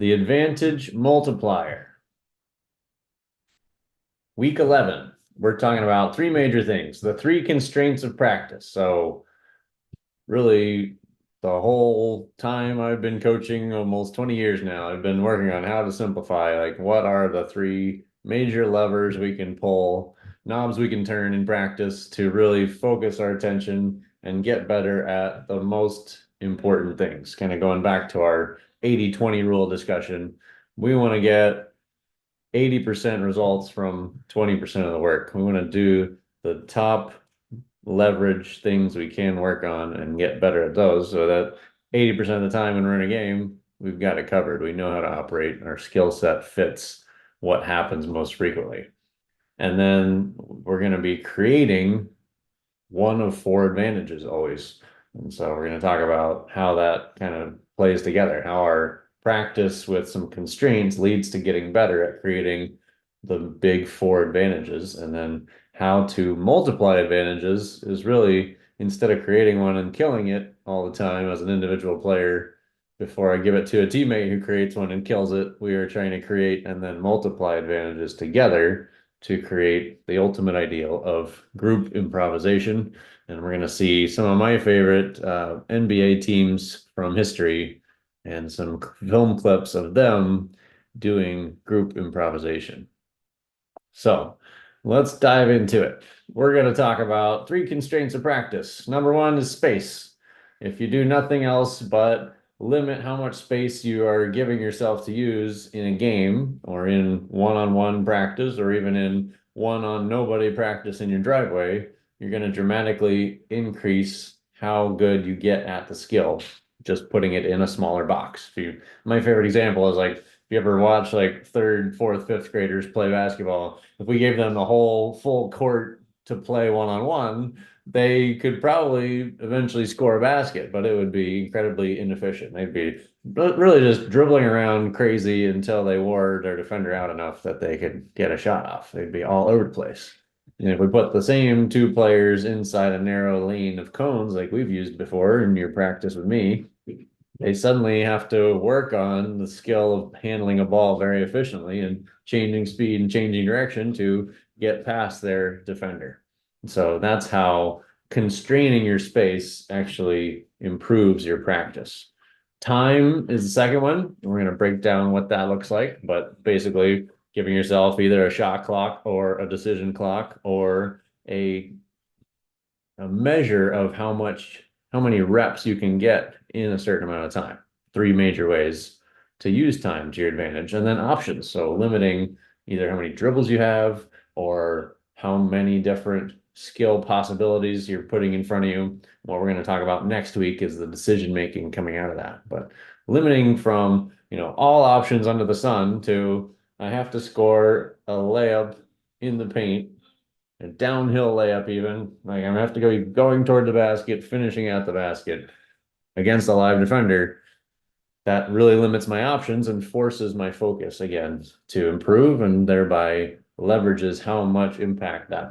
the advantage multiplier. Week 11, we're talking about three major things, the three constraints of practice. So really the whole time I've been coaching, almost 20 years now, I've been working on how to simplify, like what are the three major levers we can pull, knobs we can turn in practice to really focus our attention and get better at the most important things. Kind of going back to our 80-20 rule discussion, we want to get 80% results from 20% of the work. We want to do the top leverage things we can work on and get better at those so that 80% of the time when we're in a game, we've got it covered. We know how to operate. Our skill set fits what happens most frequently. And then we're going to be creating one of four advantages always. And so we're going to talk about how that kind of plays together, how our practice with some constraints leads to getting better at creating the big four advantages. And then how to multiply advantages is really, instead of creating one and killing it all the time as an individual player, before I give it to a teammate who creates one and kills it, we are trying to create and then multiply advantages together to create the ultimate ideal of group improvisation. And we're going to see some of my favorite NBA teams from history and some film clips of them doing group improvisation. So let's dive into it. We're going to talk about three constraints of practice. Number one is space. If you do nothing else but limit how much space you are giving yourself to use in a game or in one-on-one practice or even in one-on-nobody practice in your driveway, you're going to dramatically increase how good you get at the skill, just putting it in a smaller box. My favorite example is like, if you ever watch like third, fourth, fifth graders play basketball, if we gave them the whole full court to play one-on-one, they could probably eventually score a basket, but it would be incredibly inefficient. They'd be really just dribbling around crazy until they wore their defender out enough that they could get a shot off. They'd be all over the place. And if we put the same two players inside a narrow lane of cones like we've used before in your practice with me, they suddenly have to work on the skill of handling a ball very efficiently and changing speed and changing direction to get past their defender. So that's how constraining your space actually improves your practice. Time is the second one. We're going to break down what that looks like, but basically giving yourself either a shot clock or a decision clock or a measure of how many reps you can get in a certain amount of time. Three major ways to use time to your advantage. And then options. So limiting either how many dribbles you have or how many different skill possibilities you're putting in front of you. What we're going to talk about next week is the decision making coming out of that. But limiting from, all options under the sun to I have to score a layup in the paint, a downhill layup even. Like I'm gonna have to go going toward the basket, finishing at the basket against a live defender. That really limits my options and forces my focus again to improve and thereby leverages how much impact that